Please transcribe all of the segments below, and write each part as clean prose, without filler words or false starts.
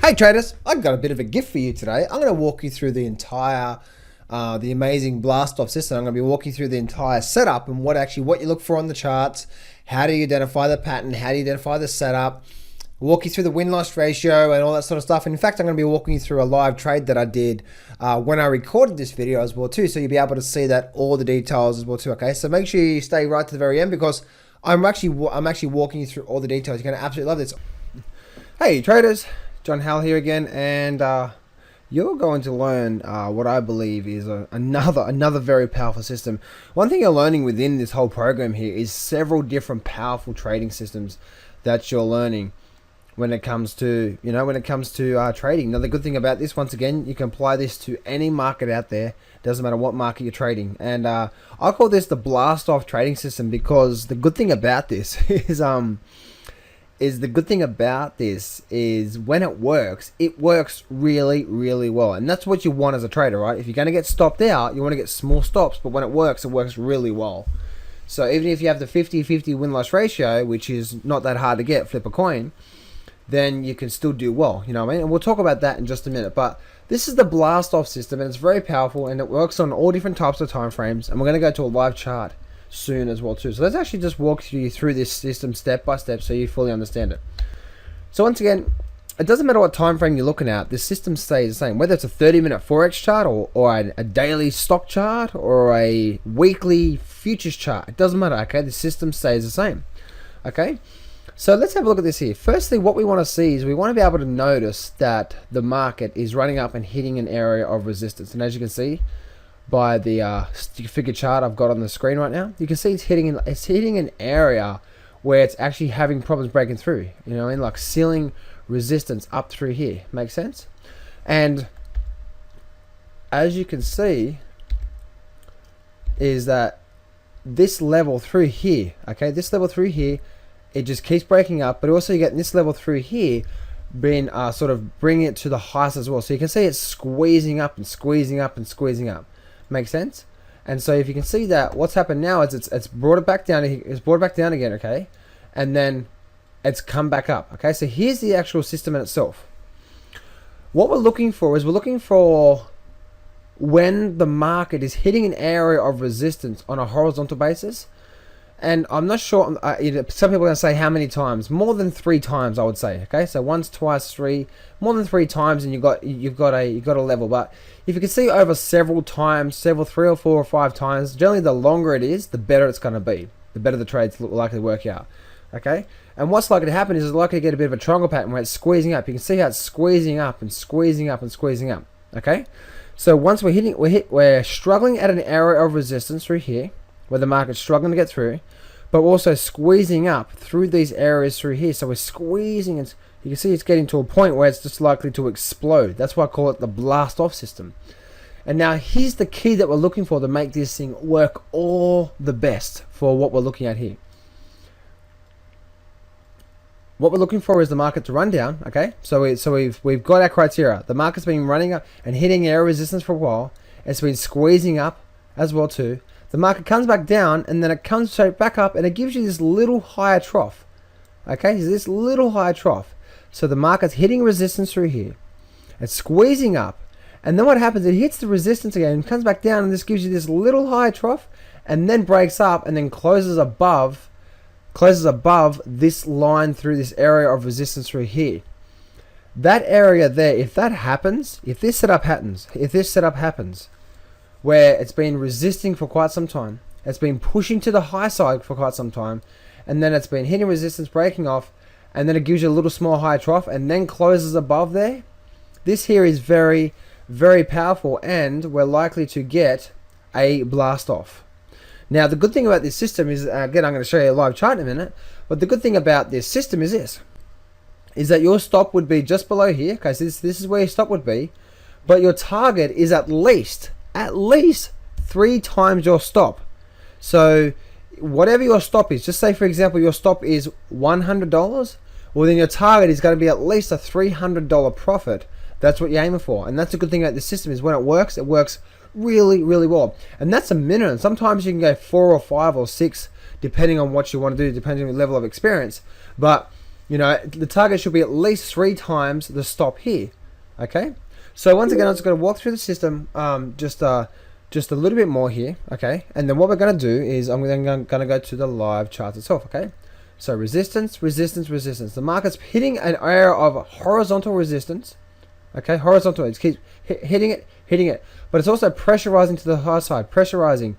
Hey traders, I've got a bit of a gift for you today. I'm going to walk you through the entire, the amazing blast off system. I'm going to be walking through the entire setup and what you look for on the charts, how do you identify the pattern, how do you identify the setup, walk you through the win-loss ratio and all that sort of stuff. And in fact, I'm going to be walking you through a live trade that I did when I recorded this video as well too, so you'll be able to see that all the details as well too. Okay, so make sure you stay right to the very end because I'm actually walking you through all the details. You're going to absolutely love this. Hey traders. John Hal here again, and you're going to learn what I believe is another very powerful system. One thing you're learning within this whole program here is several different powerful trading systems that you're learning when it comes to trading. Now the good thing about this, once again, you can apply this to any market out there. Doesn't matter what market you're trading, and I call this the blast off trading system because the good thing about this is when it works really, really well. And that's what you want as a trader, right? If you're going to get stopped out, you want to get small stops, but when it works really well. So even if you have the 50-50 win-loss ratio, which is not that hard to get, flip a coin, then you can still do well, you know what I mean? And we'll talk about that in just a minute. But this is the blast off system, and it's very powerful, and it works on all different types of time frames. And we're going to go to a live chart soon as well too. So let's actually just walk you through this system step by step so you fully understand it. So once again, it doesn't matter what time frame you're looking at, this system stays the same, whether it's a 30-minute forex chart or a daily stock chart or a weekly futures chart. It doesn't matter. Okay, the system stays the same. Okay, so let's have a look at this here. Firstly, what we want to see is we want to be able to notice that the market is running up and hitting an area of resistance. And as you can see by the figure chart I've got on the screen right now, you can see it's hitting an area where it's actually having problems breaking through. You know what I mean? Like sealing resistance up through here. Make sense? And as you can see, is that this level through here, okay, this level through here, it just keeps breaking up, but also you get this level through here being sort of bringing it to the highs as well. So you can see it's squeezing up and squeezing up and squeezing up. Makes sense? And so if you can see that, what's happened now is it's brought it back down. It's brought it back down again, okay? And then it's come back up, okay? So here's the actual system in itself. What we're looking for is when the market is hitting an area of resistance on a horizontal basis. And I'm not sure, some people are going to say how many times. More than 3 times, I would say. Okay, so once, twice, 3, more than 3 times, and you've got a level. But if you can see over several times, 3 or 4 or 5 times, generally the longer it is, the better it's going to be. The better the trade's likely to work out. Okay, and what's likely to happen is it's likely to get a bit of a triangle pattern where it's squeezing up. You can see how it's squeezing up and squeezing up and squeezing up. Okay, so once we're struggling at an area of resistance through here, where the market's struggling to get through, but also squeezing up through these areas through here. So we're squeezing, and you can see it's getting to a point where it's just likely to explode. That's why I call it the blast off system. And now here's the key that we're looking for to make this thing work all the best for what we're looking at here. What we're looking for is the market to run down, okay? So we've got our criteria. The market's been running up and hitting area resistance for a while. It's been squeezing up as well too. The market comes back down, and then it comes straight back up, and it gives you this little higher trough. Okay, so this little higher trough. So the market's hitting resistance through here. It's squeezing up, and then what happens? It hits the resistance again, and comes back down, and this gives you this little higher trough, and then breaks up, and then closes above this line through this area of resistance through here. That area there, if this setup happens, where it's been resisting for quite some time, it's been pushing to the high side for quite some time, and then it's been hitting resistance, breaking off, and then it gives you a little small high trough, and then closes above there. This here is very, very powerful, and we're likely to get a blast off. Now the good thing about this system is, again, I'm going to show you a live chart in a minute, but the good thing about this system is that your stop would be just below here. Okay, so this is where your stop would be, but your target is at least 3 times your stop. So whatever your stop is, just say for example your stop is $100, well then your target is going to be at least a $300 profit. That's what you're aiming for. And that's the good thing about this system is when it works really, really well. And that's a minimum. Sometimes you can go 4 or 5 or 6 depending on what you want to do, depending on your level of experience. But you know, the target should be at least 3 times the stop here. Okay, so once again, I'm just going to walk through the system just a little bit more here. Okay, and then what we're going to do is I'm then going to go to the live chart itself. Okay, so resistance, resistance, resistance. The market's hitting an area of horizontal resistance. Okay, horizontal. It keeps hitting it, but it's also pressurizing to the high side, pressurizing,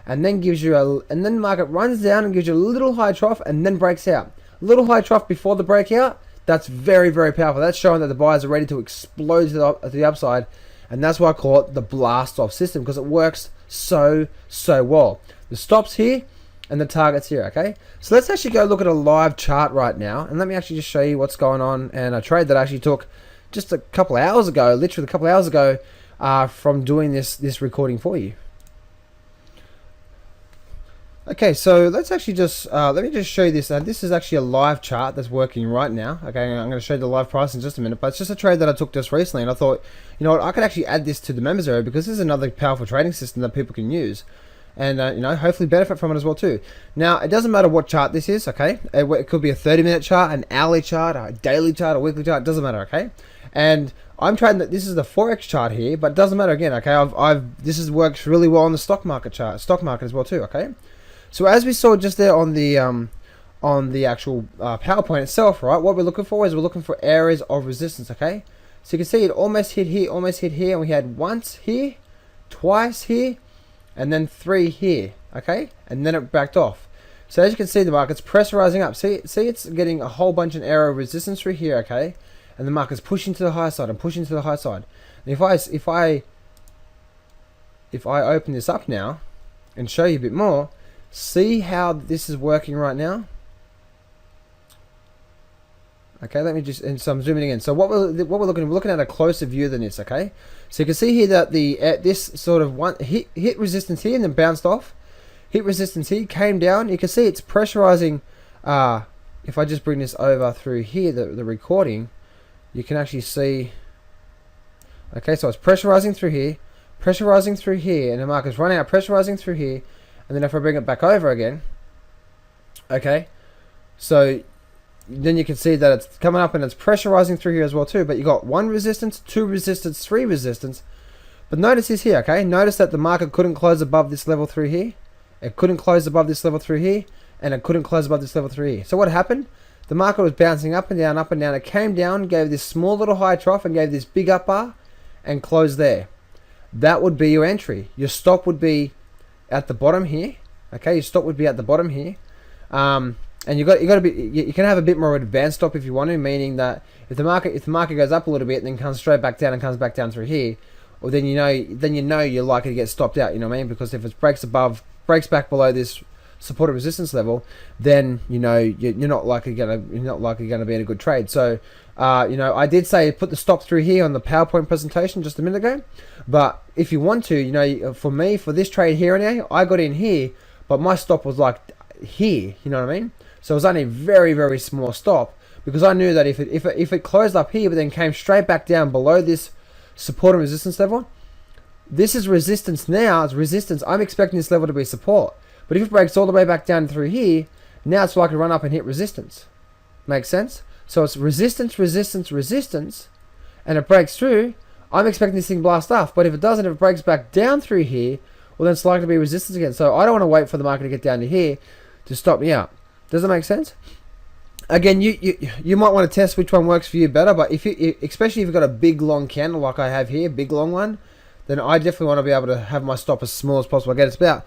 and then gives you and then the market runs down and gives you a little high trough and then breaks out. Little high trough before the breakout. That's very, very powerful. That's showing that the buyers are ready to explode to the upside, and that's why I call it the blast off system, because it works so well. The stops here and the targets here. Okay, so let's actually go look at a live chart right now, and let me actually just show you what's going on, and a trade that I actually took just a couple of hours ago, literally a couple of hours ago, from doing this recording for you. Okay, so let's actually just let me just show you this. This is actually a live chart that's working right now. Okay, I'm going to show you the live price in just a minute, but it's just a trade that I took just recently, and I thought, you know what, I could actually add this to the members area, because this is another powerful trading system that people can use, and you know, hopefully benefit from it as well too. Now, it doesn't matter what chart this is. Okay, it could be a 30-minute chart, an hourly chart, a daily chart, a weekly chart. It doesn't matter. Okay, and I'm trading that this is the forex chart here, but it doesn't matter again. Okay, works really well on the stock market chart, stock market as well too. Okay. So as we saw just there on the actual PowerPoint itself, right? What we're looking for is we're looking for areas of resistance. Okay, so you can see it almost hit here, and we had once here, twice here, and then 3 here. Okay, and then it backed off. So as you can see, the market's pressurizing up. See, it's getting a whole bunch of area of resistance through here. Okay, and the market's pushing to the high side and pushing to the high side. And if I open this up now and show you a bit more. See how this is working right now? Okay, let me just, and so I'm zooming in. So we're looking at a closer view than this. Okay, so you can see here that this sort of hit resistance here and then bounced off. Hit resistance here, came down. You can see it's pressurizing. If I just bring this over through here, the recording, you can actually see. Okay, so it's pressurizing through here, and the market's running out, pressurizing through here. And then if I bring it back over again, okay, so then you can see that it's coming up and it's pressurizing through here as well too. But you got 1 resistance, 2 resistance, 3 resistance. But notice this here, okay? Notice that the market couldn't close above this level through here. It couldn't close above this level through here, and it couldn't close above this level through here. So what happened? The market was bouncing up and down, up and down. It came down, gave this small little high trough, and gave this big up bar, and closed there. That would be your entry. Your stop would be at the bottom here. Okay, your stop would be at the bottom here, and you can have a bit more advanced stop if you want to, meaning that if the market goes up a little bit and then comes straight back down and comes back down through here, well then you know you're likely to get stopped out. You know what I mean? Because if it breaks back below this support resistance level, then you know you're not likely gonna be in a good trade. So you know, I did say put the stop through here on the PowerPoint presentation just a minute ago, but if you want to, you know, for me, for this trade here and here, I got in here, but my stop was like here. You know what I mean? So it was only a very, very small stop, because I knew that if it closed up here but then came straight back down below this support and resistance level, this is resistance now. It's resistance. I'm expecting this level to be support. But if it breaks all the way back down through here, now it's likely to run up and hit resistance. Makes sense? So it's resistance, resistance, resistance, and it breaks through. I'm expecting this thing to blast off. But if it doesn't, if it breaks back down through here, well then it's likely to be resistance again. So I don't want to wait for the market to get down to here to stop me out. Does that make sense? Again, you might want to test which one works for you better, but especially if you've got a big long candle like I have here, big long one, then I definitely want to be able to have my stop as small as possible. Again, it's about,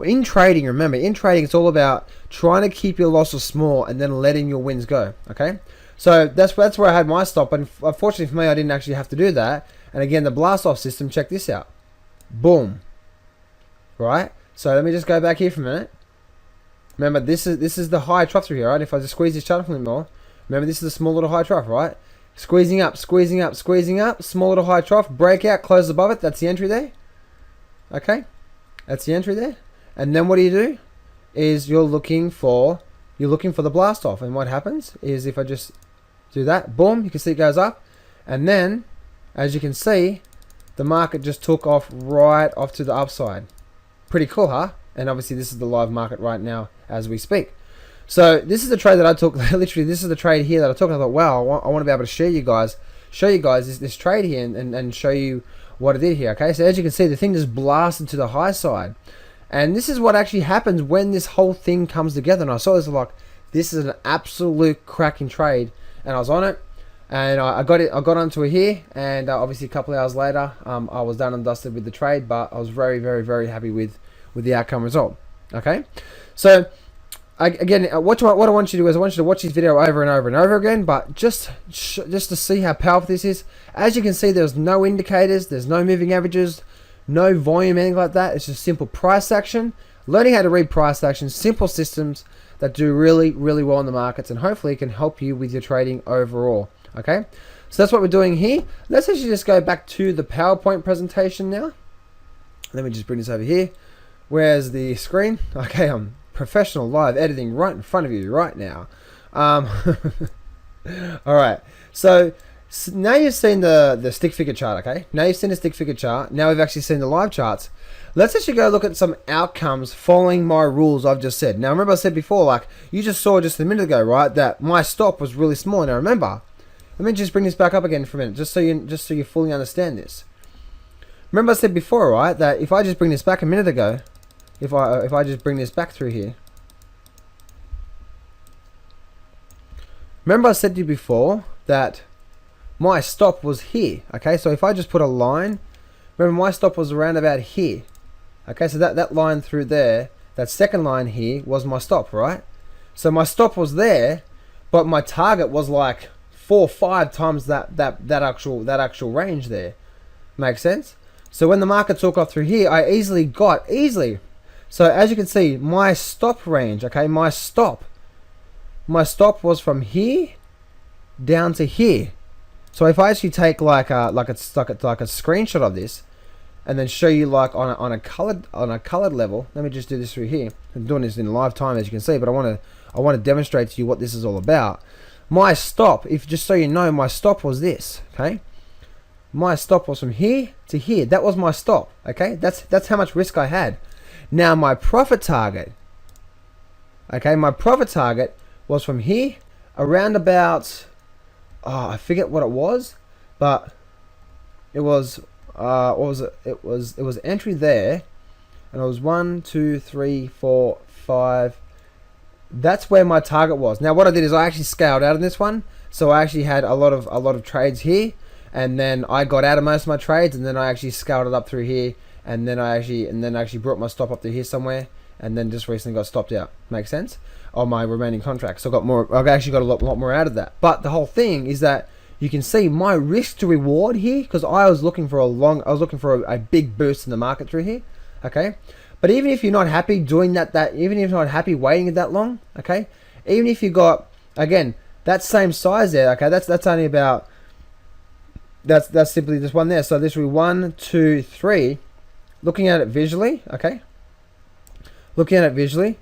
in trading, remember, in trading it's all about trying to keep your losses small and then letting your wins go. Okay, so that's where I had my stop, and unfortunately for me, I didn't actually have to do that. And again, the blast off system, check this out, boom. Right, so let me just go back here for a minute. Remember, this is the high trough through here, right? If I just squeeze this chart a little more, remember this is a small little high trough, right? Squeezing up, squeezing up, squeezing up, small little high trough, breakout, close above it. That's the entry there. Okay, that's the entry there. And then what do? Is you're looking for the blast off. And what happens is if I just do that, boom, you can see it goes up, and then as you can see, the market just took off right off to the upside. Pretty cool, huh? And obviously this is the live market right now as we speak. So this is the trade that I took. Literally, this is the trade here that I took. And I thought, wow, I want to be able to show you guys this trade here and show you what I did here. Okay, so as you can see, the thing just blasted to the high side, and this is what actually happens when this whole thing comes together. And I saw this like, this is an absolute cracking trade, and I was on it, and I got onto it here, and obviously a couple of hours later, I was done and dusted with the trade, but I was very, very, very happy with the outcome result. Okay, so again, what I want you to do is I want you to watch this video over and over and over again, but just to see how powerful this is. As you can see, there's no indicators, there's no moving averages, no volume, anything like that. It's just simple price action, learning how to read price action, simple systems that do really, really well in the markets, and hopefully can help you with your trading overall. Okay, so that's what we're doing here. Let's actually just go back to the PowerPoint presentation now. Let me just bring this over here. Where's the screen? Okay, I'm professional live editing right in front of you right now. All right, so now you've seen the stick figure chart. Okay, now you've seen the stick figure chart. Now we've actually seen the live charts. Let's actually go look at some outcomes following my rules I've just said. Now remember I said before, like you just saw just a minute ago, right, that my stop was really small. Now remember, let me just bring this back up again for a minute, just so you fully understand this. Remember I said before, right, that if I just bring this back a minute ago, if I just bring this back through here. Remember I said to you before that my stop was here. Okay, so if I just put a line, remember my stop was around about here. Okay, so that line through there, that second line here was my stop, right? So my stop was there, but my target was like 4 or 5 times that actual range there. Makes sense? So when the market took off through here, I easily. So as you can see, my stop range, okay, my stop was from here down to here. So if I actually take like a screenshot of this, and then show you like on a colored level. Let me just do this through here. I'm doing this in live time, as you can see, but I want to demonstrate to you what this is all about. My stop, if just so you know, my stop was this. Okay, my stop was from here to here. That was my stop. Okay, that's how much risk I had. Now my profit target. Okay, my profit target was from here around about. I forget what it was, but it was. What was it? It was entry there, and it was 1, 2, 3, 4, 5. That's where my target was. Now what I did is I actually scaled out of this one, so I actually had a lot of trades here, and then I got out of most of my trades, and then I actually scaled it up through here, and then I actually brought my stop up to here somewhere, and then just recently got stopped out. Make sense? On my remaining contracts, so I got more. I've actually got a lot more out of that. But the whole thing is that you can see my risk to reward here, because I was looking for a big boost in the market through here. Okay, but even if you're not happy doing that, even if you're not happy waiting it that long, okay, even if you got again that same size there, okay, that's only about that's simply this one there. So this will be 1, 2, 3. Looking at it visually, okay, looking at it visually,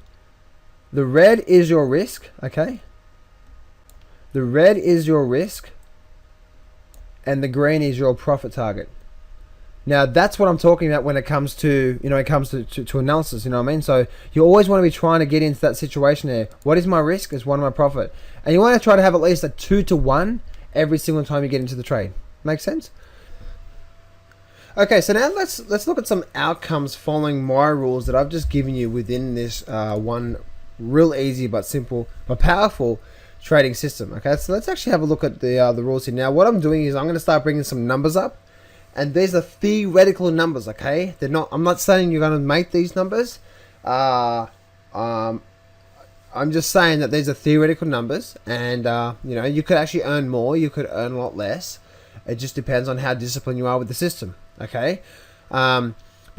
the red is your risk, okay, the red is your risk, and the green is your profit target. Now that's what I'm talking about when it comes to to analysis. You know what I mean? So you always want to be trying to get into that situation there. What is my risk? Is one of my profit, and you want to try to have at least a 2 to 1 every single time you get into the trade. Make sense? Okay, so now let's look at some outcomes following my rules that I've just given you within this one real easy but simple but powerful trading system. Okay, so let's actually have a look at the rules here. Now what I'm doing is I'm going to start bringing some numbers up, and these are theoretical numbers. Okay, they're not. I'm not saying you're going to make these numbers. I'm just saying that these are theoretical numbers, and you could actually earn more, you could earn a lot less. It just depends on how disciplined you are with the system. Okay, but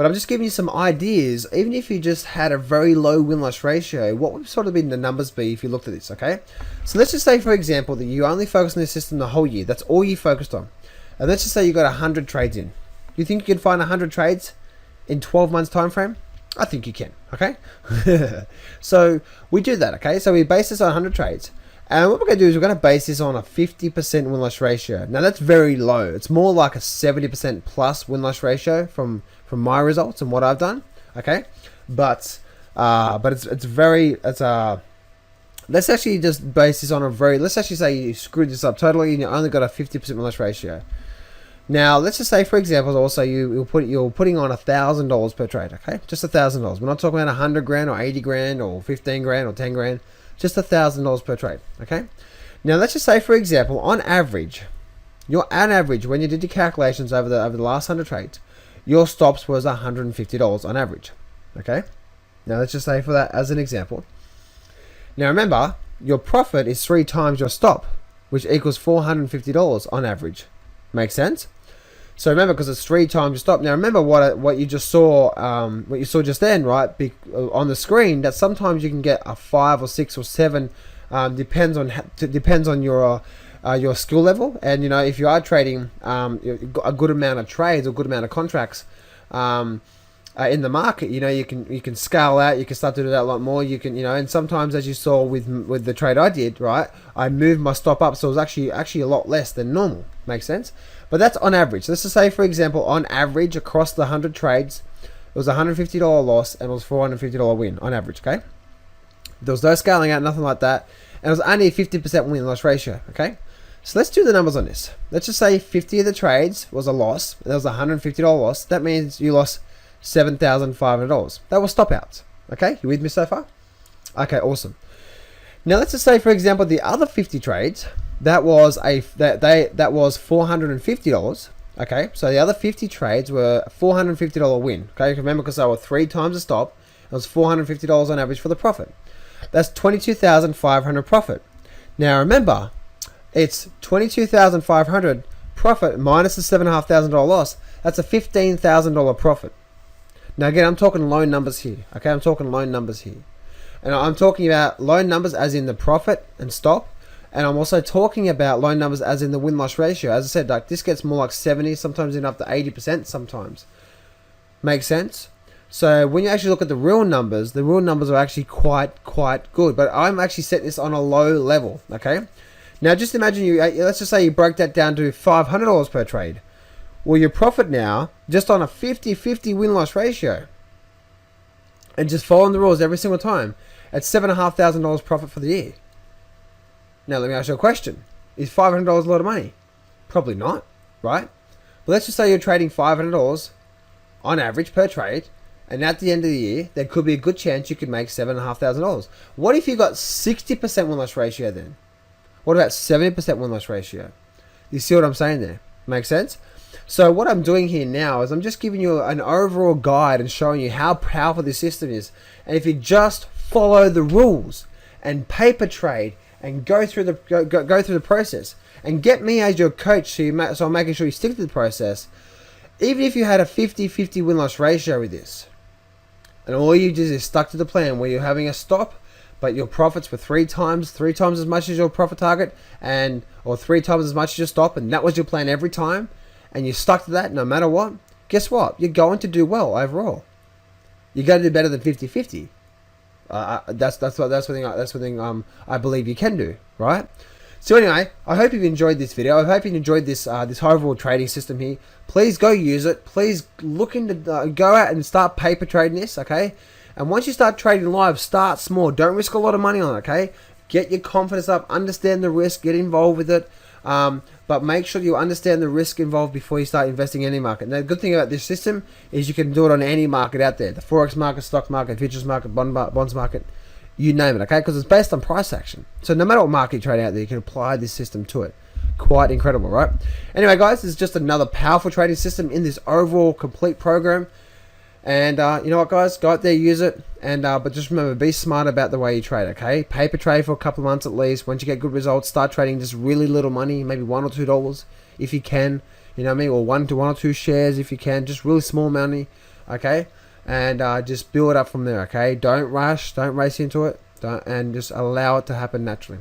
I'm just giving you some ideas. Even if you just had a very low win-loss ratio, what would sort of be the numbers be if you looked at this? Okay, so let's just say, for example, that you only focus on this system the whole year. That's all you focused on, and let's just say you got 100 trades in. You think you can find 100 trades in 12 months time frame? I think you can. Okay, so we do that. Okay, so we base this on 100 trades. And what we're going to do is we're going to base this on a 50% win-loss ratio. Now that's very low. It's more like a 70% plus win-loss ratio from my results and what I've done. Okay, but it's let's actually just base this on let's actually say you screwed this up totally and you only got a 50% win-loss ratio. Now, let's just say, for example, also you're putting on $1,000 per trade, okay? Just $1,000. We're not talking about 100 grand or 80 grand or 15 grand or 10 grand. Just $1,000 per trade, okay? Now, let's just say, for example, on average, when you did your calculations over the last 100 trades, your stops was $150 on average, okay? Now, let's just say for that as an example. Now, remember, your profit is 3 times your stop, which equals $450 on average. Make sense? So remember, because it's 3 times your stop. Now remember what you just saw, just then, right? On the screen, that sometimes you can get a 5 or 6 or 7, depends on your skill level. And if you are trading a good amount of trades or good amount of contracts in the market, you can scale out. You can start to do that a lot more. You can and sometimes, as you saw with the trade I did, right? I moved my stop up, so it was actually a lot less than normal. Makes sense? But that's on average. Let's just say, for example, on average across the 100 trades, it was a $150 loss and it was $450 win on average. Okay, there was no scaling out, nothing like that, and it was only a 50% win-loss ratio. Okay, so let's do the numbers on this. Let's just say 50 of the trades was a loss. There was a $150 loss. That means you lost $7,500. That was stop outs. Okay, you with me so far? Okay, awesome. Now let's just say, for example, the other 50 trades, that was $450. Okay, so the other 50 trades were $450 win. Okay, remember, because they were 3 times the stop, it was $450 on average for the profit. That's $22,500 profit. Now remember, it's $22,500 profit minus the $7,500 loss. That's a $15,000 profit. Now again, I'm talking low numbers here. Okay, I'm talking low numbers here, and I'm talking about low numbers as in the profit and stop. And I'm also talking about low numbers as in the win-loss ratio. As I said, like this gets more like 70, sometimes even up to 80% sometimes. Make sense? So when you actually look at the real numbers are actually quite good. But I'm actually setting this on a low level, okay? Now just imagine let's just say you broke that down to $500 per trade. Well, your profit now, just on a 50-50 win-loss ratio, and just following the rules every single time, it's $7,500 profit for the year. Now, let me ask you a question. Is $500 a lot of money? Probably not, right? But let's just say you're trading $500 on average per trade, and at the end of the year, there could be a good chance you could make $7,500. What if you got 60% win-loss ratio then? What about 70% win-loss ratio? You see what I'm saying there? Make sense? So what I'm doing here now is I'm just giving you an overall guide and showing you how powerful this system is. And if you just follow the rules and paper trade and go through the process and get me as your coach, so I'm making sure you stick to the process. Even if you had a 50-50 win-loss ratio with this, and all you did is stuck to the plan where you're having a stop, but your profits were 3 times as much as your profit target, or 3 times as much as your stop, and that was your plan every time, and you stuck to that no matter what, guess what? You're going to do well overall. You're going to do better than 50-50. That's one thing I believe you can do, right? So anyway, I hope you've enjoyed this video. I hope you enjoyed this overall trading system here. Please go use it. Please look into go out and start paper trading this, okay? And once you start trading live, start small. Don't risk a lot of money on it, okay? Get your confidence up. Understand the risk. Get involved with it. But make sure you understand the risk involved before you start investing in any market. Now, the good thing about this system is you can do it on any market out there. The Forex market, stock market, futures market, bonds market, you name it, okay? Because it's based on price action. So no matter what market you trade out there, you can apply this system to it. Quite incredible, right? Anyway, guys, this is just another powerful trading system in this overall complete program. And you know what, guys? Go out there, use it. And but just remember, be smart about the way you trade, okay? Paper trade for a couple of months at least. Once you get good results, start trading just really little money, maybe $1 or $2 if you can. You know what I mean? Or one or two shares if you can. Just really small money, okay? And just build it up from there, okay? Don't rush. Don't race into it. And just allow it to happen naturally.